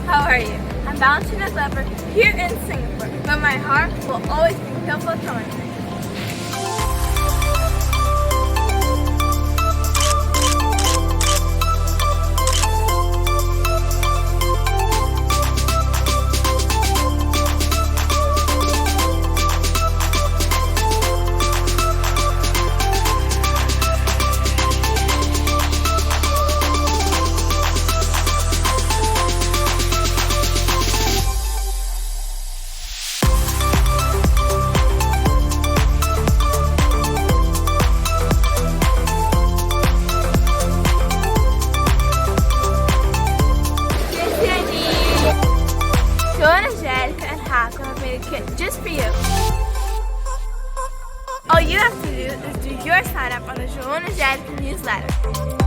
How are you? I'm Valentina Zephyr here in Singapore, but my heart will always be filled with country. Joana, and Racco have made a kit just for you. All you have to do is do your sign up on the Joana newsletter.